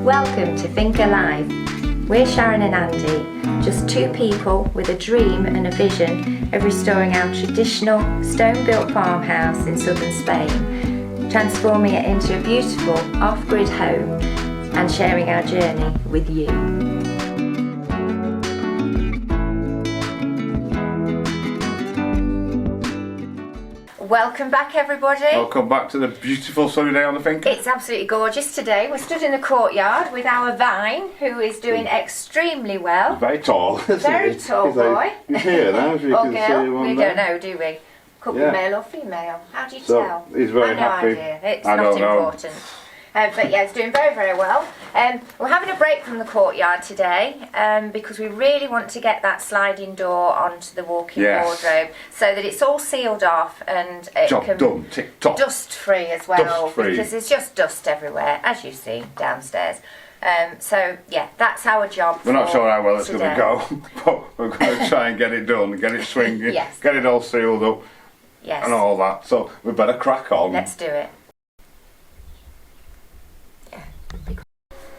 Welcome to Finca Live. We're Sharon and Andy, just two people with a dream and a vision of restoring our traditional stone-built farmhouse in southern Spain, transforming it into a beautiful off-grid home and sharing our journey with you. Welcome back, everybody. Welcome back to the beautiful sunny day on the Finca. It's absolutely gorgeous today. We're stood in the courtyard with our vine, who is doing extremely well. Very tall. Very tall boy. He's here now, if you Or can girl, see him on we there. don't know, do we? Could be male or female. How do you So, tell? he's very I've happy. no idea. It's I not don't know. important. But yeah, it's doing very, very well. We're having a break from the courtyard today because we really want to get that sliding door onto the walk-in wardrobe so that it's all sealed off and it Job can done, tick tock. dust-free as well, Dust-free. because there's just dust everywhere, as you see downstairs. So yeah, that's our job. We're not for sure how well it's today. going to go, but we're going to try and get it done, get it swinging, Yes. get it all sealed up Yes. and all that. So we better crack on. Let's do it.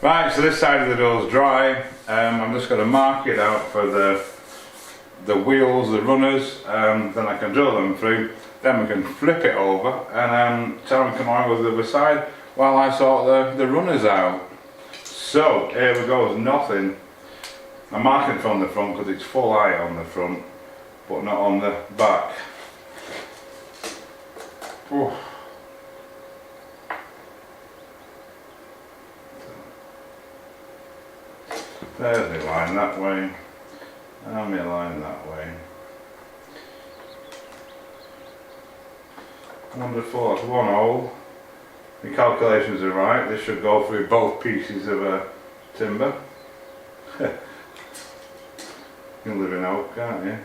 Right, so this side of the door's dry. I'm just going to mark it out for the wheels, the runners. Then I can drill them through. Then we can flip it over and Sharon can come over the other side while I sort the runners out. So here we go. There's nothing. I'm marking from the front because it's full eye on the front, but not on the back. Ooh. There's my line that way, and my line that way. Number 4, it's one hole. The calculations are right, this should go through both pieces of timber. You can live in oak, can't you?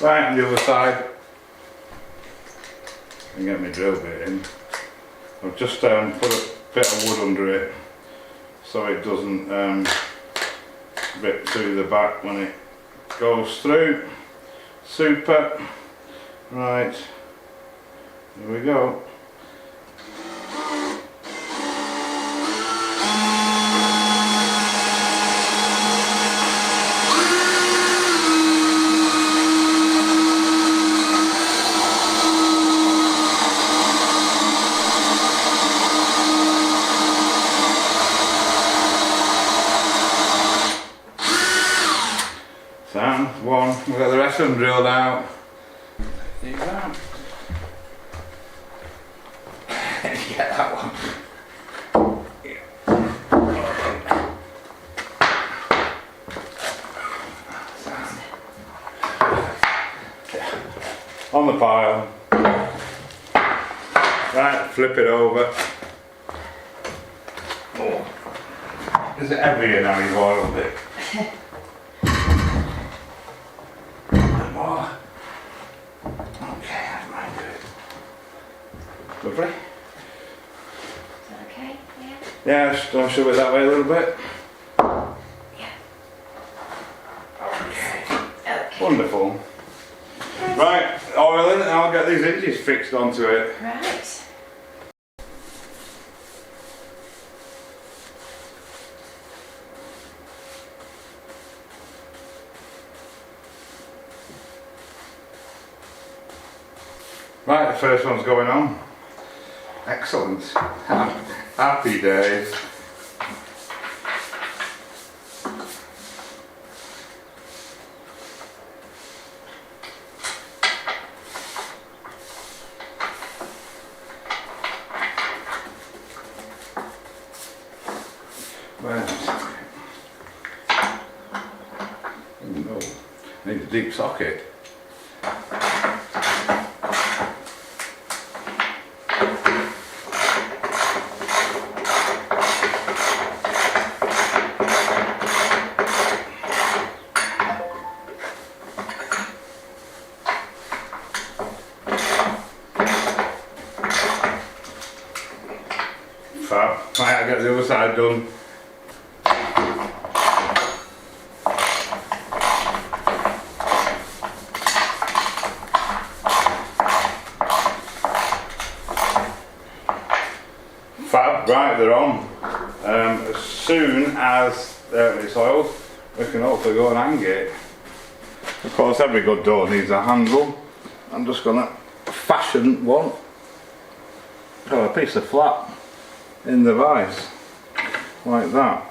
Right, on the other side, and get my drill bit in. I've just put a bit of wood under it so it doesn't rip through the back when it goes through. Super. Right, here we go. Sound one, we've got the rest of them drilled out. There you go. Get that one. Yeah. On the pile. Right, flip it over. Oh. Is it heavier now you've oiled it? More. Okay, that's mine good. Lovely. Is that okay? Yeah. Yeah, just want to shove it that way a little bit. Yeah. Okay. Okay. Wonderful. Right, oiling, and I'll get these hinges fixed onto it. Right. Right, the first one's going on. Excellent. Happy days. Where's the socket? Oh no, need a deep socket. Fab. Right, I'll get the other side done. Fab, right, they're on. as soon as it's oiled, we can hopefully go and hang it. Of course, every good door needs a handle. I'm just going to fashion one. A piece of flat in the vise, like that.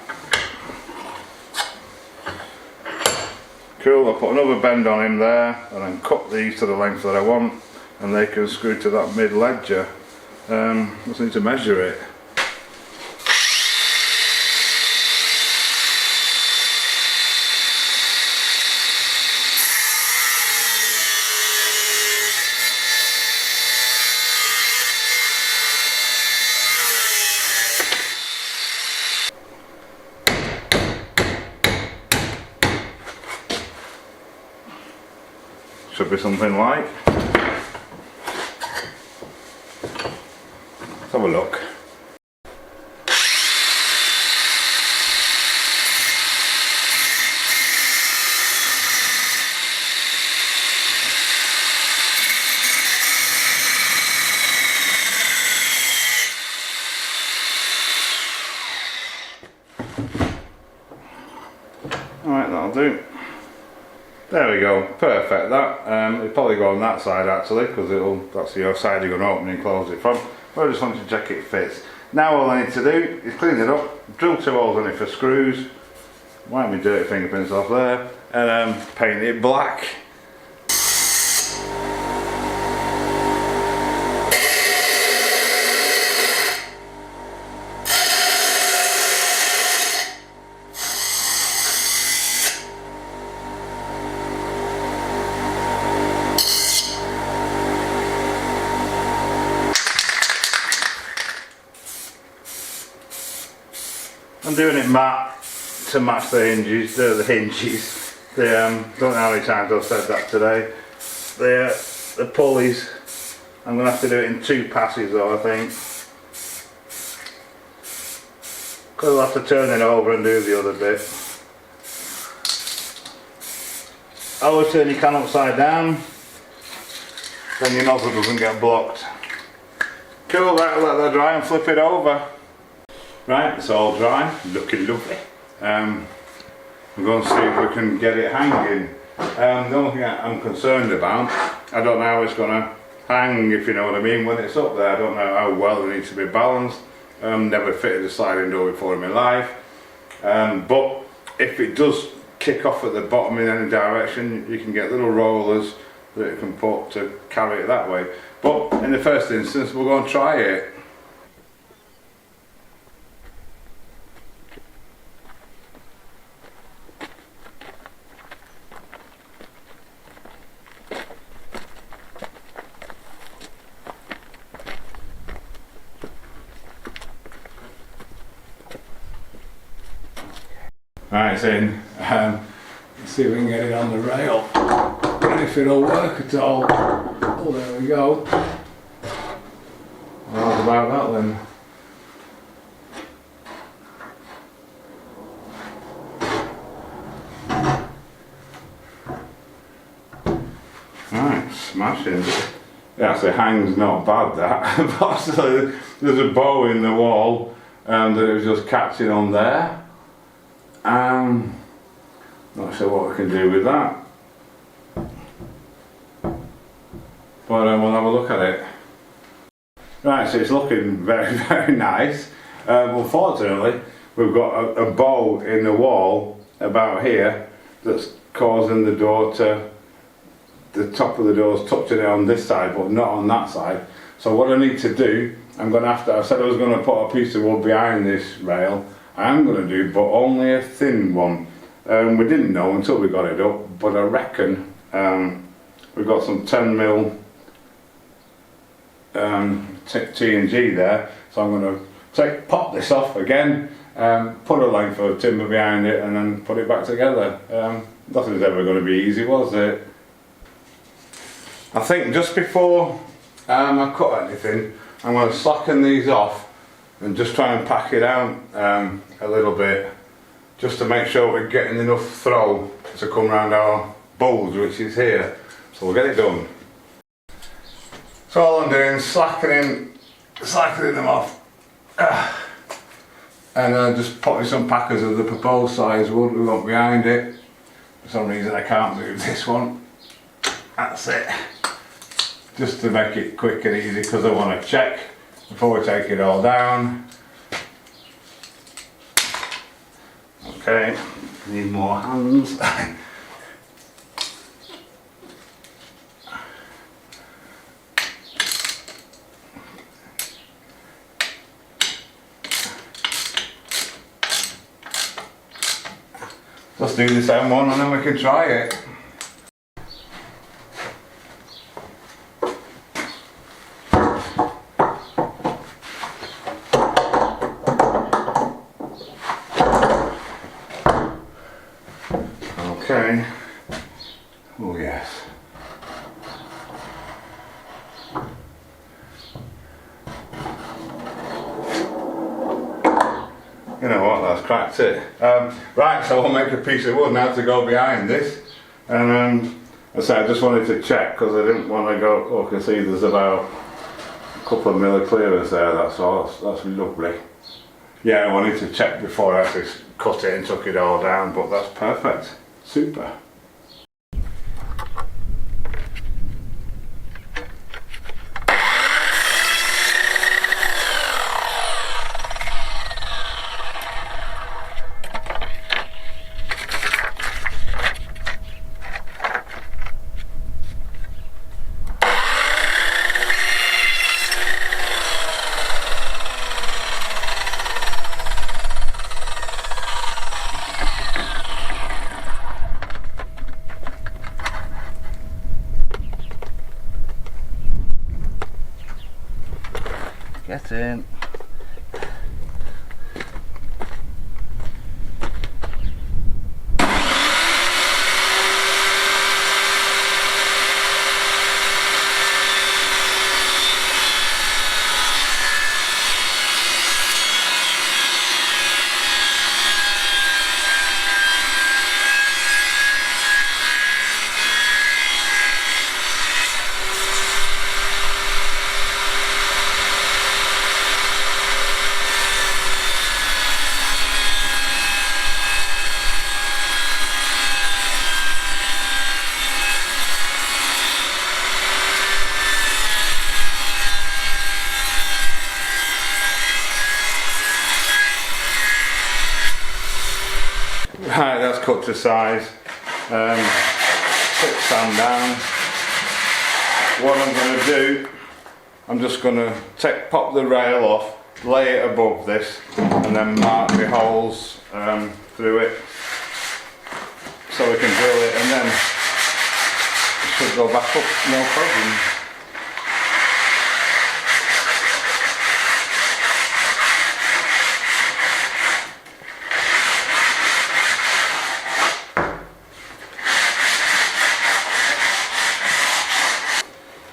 Cool, I'll put another bend on him there and then cut these to the length that I want, and they can screw to that mid ledger. Just need to measure it. Should be something like. Let's have a look. Alright, that'll do. There we go, perfect that. It'll probably go on that side actually, because that's the side you're going to open and close it from. But I just wanted to check it fits. Now all I need to do is clean it up, drill 2 holes in it for screws, wipe my dirty fingerprints off there, and paint it black. I'm doing it matte to match the hinges. The hinges. Don't know how many times I've said that today. The pulleys. I'm going to have to do it in 2 passes though, I think. Because I'll have to turn it over and do the other bit. Always turn your can upside down, then your nozzle doesn't get blocked. Cool, right, I'll let that dry and flip it over. Right, it's all dry, looking lovely. I'm going to see if we can get it hanging. The only thing I'm concerned about, I don't know how it's going to hang, if you know what I mean, when it's up there. I don't know how well it needs to be balanced. Never fitted a sliding door before in my life. But if it does kick off at the bottom in any direction, you can get little rollers that you can put to carry it that way. But in the first instance, we're going to try it. Right, it's in. Let's see if we can get it on the rail and if it'll work at all. Oh, there we go. Well, how's about that then? Right, smashing. Yeah, actually hang's not bad that. But there's a bow in the wall that it was just catching on there. Not sure what we can do with that, but we'll have a look at it. Right, so it's looking very, very nice. Unfortunately, we've got a bow in the wall about here that's causing the door to, the top of the door's touching it on this side, but not on that side. So what I need to do, I'm going to have to, I said I was going to put a piece of wood behind this rail. I am going to do, but only a thin one. We didn't know until we got it up, but I reckon we've got some 10mm T&G there, so I'm going to pop this off again, put a length of timber behind it, and then put it back together. Nothing's ever going to be easy, was it? I think just before I cut anything, I'm going to slacken these off and just try and pack it out a little bit, just to make sure we're getting enough throw to come around our bulge, which is here. So we'll get it done. So all I'm doing is slackening them off. and just putting some packers of the proposed size wood we want behind it. For some reason I can't do this one. That's it. Just to make it quick and easy, because I want to check before we take it all down. Okay, need more hands. Let's do the same one and then we can try it. Okay. Oh yes. You know what, that's cracked it. Right, so I'll make a piece of wood now to go behind this. And I said I just wanted to check because I didn't want to go, oh I can see there's about a couple of mil of clearance there, that's all, that's lovely. Yeah, I wanted to check before I actually cut it and took it all down, but that's perfect. Super. Get in. Right, that's cut to size. Put sand down. What I'm going to do, I'm just going to pop the rail off, lay it above this, and then mark the holes through it, so we can drill it, and then it should go back up, no problem.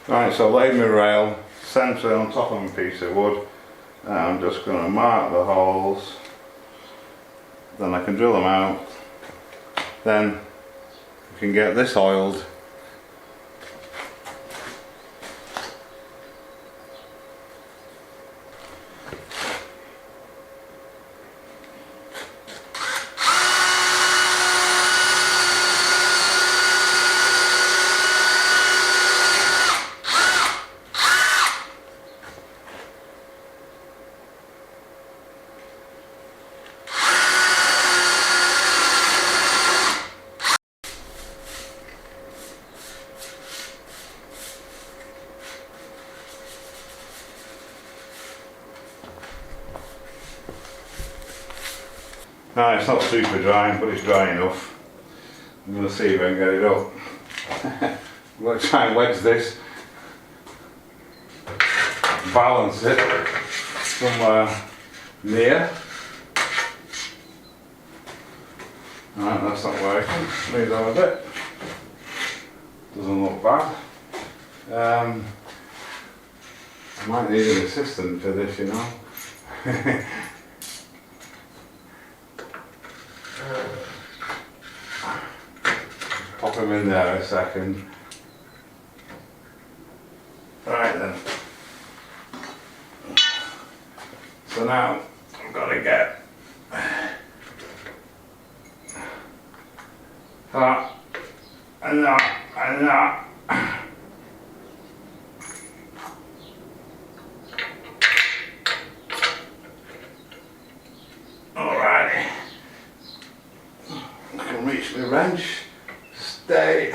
Right, so I laid my rail centrally on top of a piece of wood, and I'm just going to mark the holes, then I can drill them out, then we can get this oiled. No, it's not super dry, but it's dry enough. I'm going to see if I can get it up. I'm going to try and wedge this, balance it somewhere near. Right, that's not working. Leave that a bit. Doesn't look bad. I might need an assistant for this, you know. Pop them in there a second. Right then. So now I've got to get that, and that, and that. Alrighty. I can reach my wrench. Stay.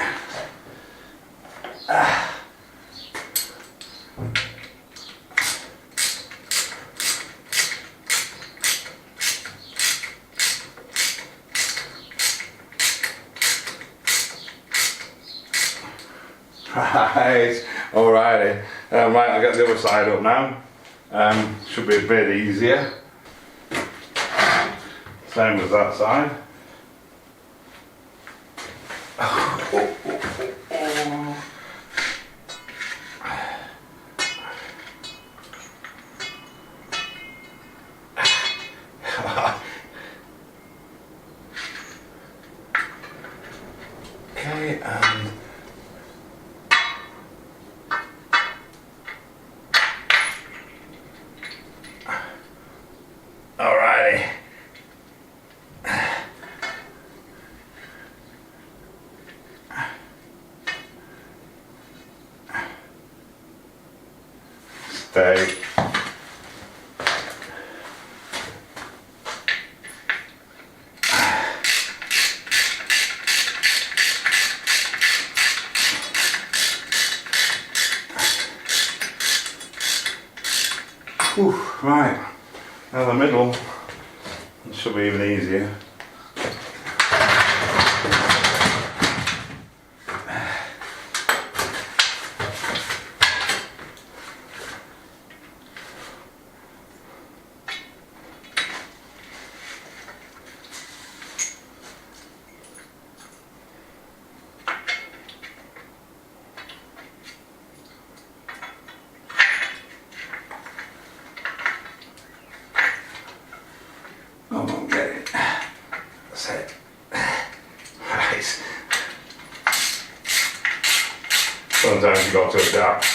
Right, alrighty. Right, I'll get the other side up now. Should be a bit easier. Same as that side. Okay, alrighty. Stay. Whew, right, now the middle, it should be even easier. I won't get it. That's it. Right. Sometimes you've got to adapt.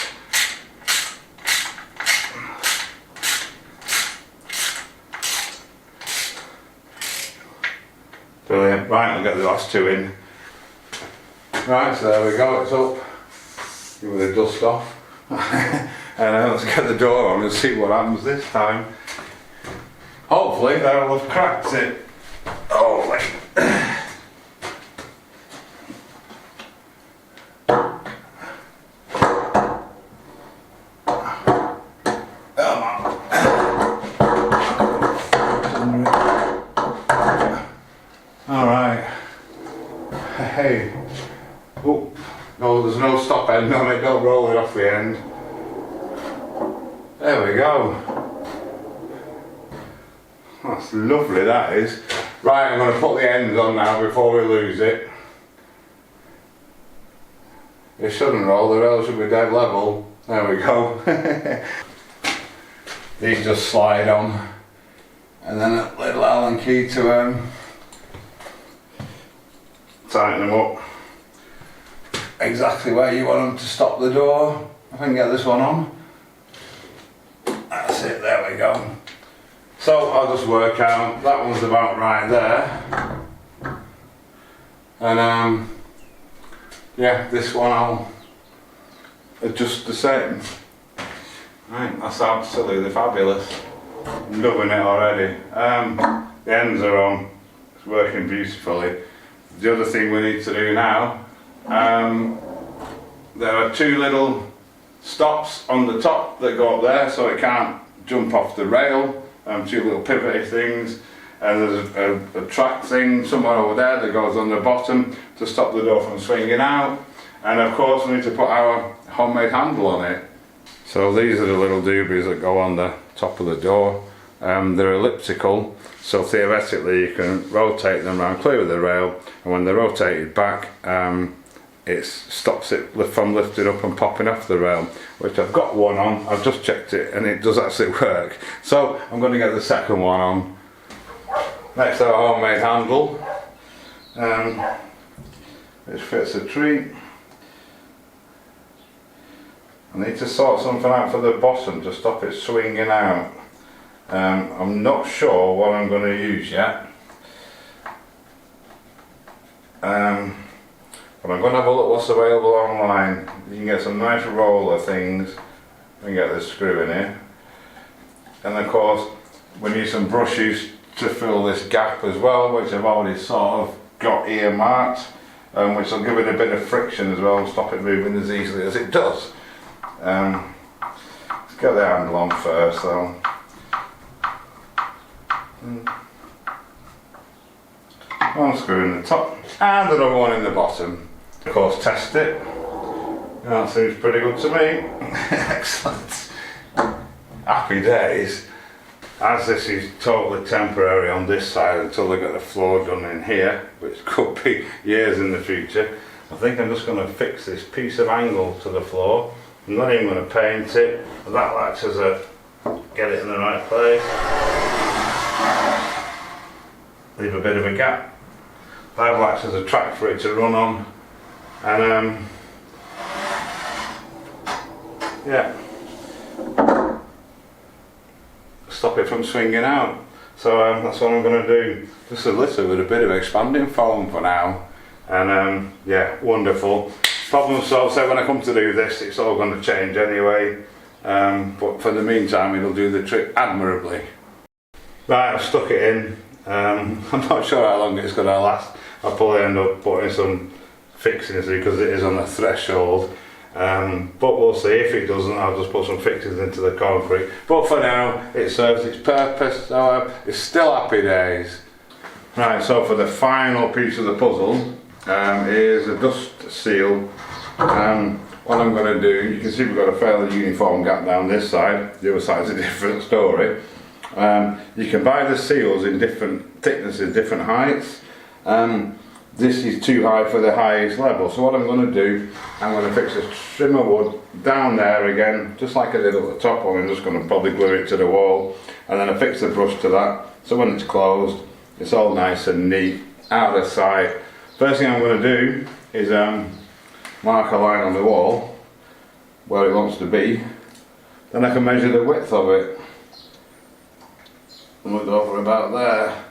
Brilliant. Right, I'll get the last two in. Right, so there we go, it's up. Give the dust off. And let's get the door on and see what happens this time. Hopefully that'll have cracked it. Oh wait. Alright. Hey. Oh, no, there's no stop end on it, don't roll it off the end. There we go. That's lovely, that is. Right, I'm going to put the ends on now before we lose it. It shouldn't roll, the rail should be dead level. There we go. These just slide on. And then a little Allen key to tighten them up. Exactly where you want them to stop the door. I can get this one on. That's it, there we go. So I'll just work out, that one's about right there. And yeah, this one I'll adjust the same. Right, that's absolutely fabulous. I'm loving it already. The ends are on, it's working beautifully. The other thing we need to do now, there are two little stops on the top that go up there so it can't jump off the rail. Two little pivoty things, and there's a track thing somewhere over there that goes on the bottom to stop the door from swinging out, and of course we need to put our homemade handle on it. So these are the little doobies that go on the top of the door. They're elliptical, so theoretically you can rotate them around clear of the rail, and when they're rotated back it stops it from lifting up and popping off the rail, which I've got one on. I've just checked it and it does actually work. So I'm going to get the second one on. Next, our homemade handle, which fits a treat. I need to sort something out for the bottom to stop it swinging out. I'm not sure what I'm going to use yet. But I'm going to have a look what's available online. You can get some nice roller things and get the screw in here. And of course we need some brushes to fill this gap as well, which I've already sort of got earmarked, which will give it a bit of friction as well and stop it moving as easily as it does. Let's get the handle on first though. One screw in the top and another one in the bottom. Of course, test it. That seems pretty good to me. Excellent. Happy days. As this is totally temporary on this side until they get the floor done in here, which could be years in the future, I think I'm just going to fix this piece of angle to the floor. I'm not even going to paint it. That acts as a get it in the right place. Leave a bit of a gap. That acts as a track for it to run on. And yeah, stop it from swinging out. So that's what I'm going to do. Just a little with a bit of expanding foam for now. And yeah, wonderful. Problem solved. So when I come to do this, it's all going to change anyway. But for the meantime, it'll do the trick admirably. Right, I've stuck it in. I'm not sure how long it's going to last. I'll probably end up putting some fixings because it is on the threshold. But we'll see. If it doesn't, I'll just put some fixings into the concrete. But for now, it serves its purpose, so it's still happy days. Right, so for the final piece of the puzzle is a dust seal. What I'm going to do, you can see we've got a fairly uniform gap down this side. The other side's a different story. You can buy the seals in different thicknesses, different heights. This is too high for the highest level, so what I'm going to do, I'm going to fix a trim of wood down there again, just like I did at the top one. I'm just going to probably glue it to the wall, and then I fix the brush to that, so when it's closed, it's all nice and neat, out of sight. First thing I'm going to do is mark a line on the wall, where it wants to be, then I can measure the width of it. And we'll go for about there.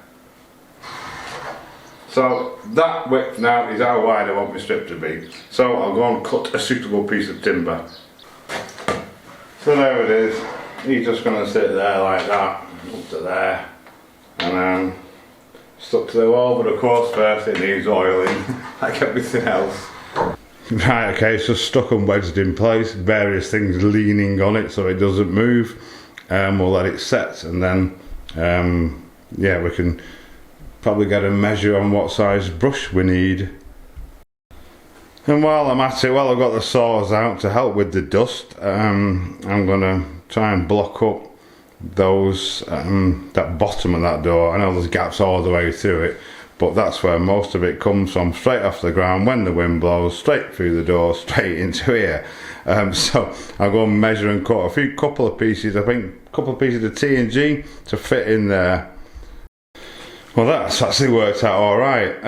So that width now is how wide I want my strip to be. So I'll go and cut a suitable piece of timber. So there it is. He's just going to sit there like that, up to there, and stuck to the wall. But of course first it needs oiling, like everything else. Right, okay, so stuck and wedged in place, various things leaning on it so it doesn't move. We'll let it set, and then yeah, we can probably get a measure on what size brush we need. And while I'm at it, while I've got the saws out to help with the dust, I'm going to try and block up those that bottom of that door. I know there's gaps all the way through it, but that's where most of it comes from, straight off the ground when the wind blows, straight through the door, straight into here. So I'll go and measure and cut a couple of pieces, I think a couple of pieces of T&G to fit in there. Well, that's actually worked out alright.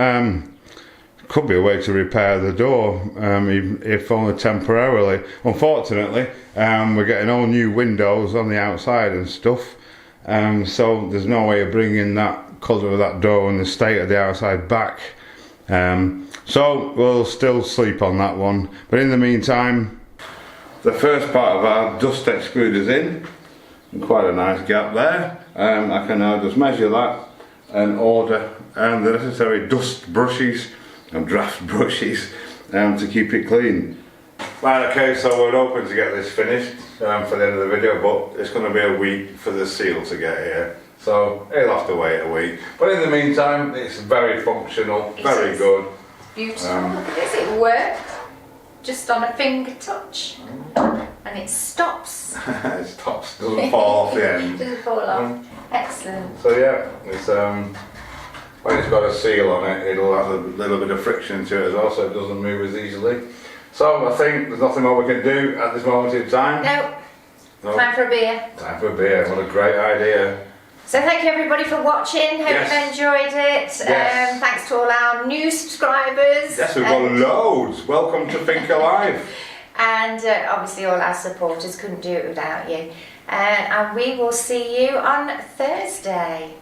Could be a way to repair the door, if only temporarily. Unfortunately, we're getting all new windows on the outside and stuff, so there's no way of bringing that colour of that door and the state of the outside back. So we'll still sleep on that one. But in the meantime, the first part of our dust excluder's in, and quite a nice gap there. I can now just measure that and order the necessary dust brushes and draft brushes to keep it clean. Right, okay, so we're hoping to get this finished for the end of the video, but it's going to be a week for the seal to get here, so it'll have to wait a week. But in the meantime, it's very functional, very good. Beautiful. Look at this, it works just on a finger touch, and it stops. It stops, doesn't fall off the end. Doesn't fall off. Excellent. So yeah, it's when it's got a seal on it, it'll have a little bit of friction to it as well, so it doesn't move as easily. So I think there's nothing more we can do at this moment in time. No. Time for a beer. Time for a beer. What a great idea. So thank you everybody for watching. Hope Yes. you've enjoyed it. Yes. Thanks to all our new subscribers. Yes, we've got loads. Welcome to Finca Live. And obviously all our supporters, couldn't do it without you. And we will see you on Thursday.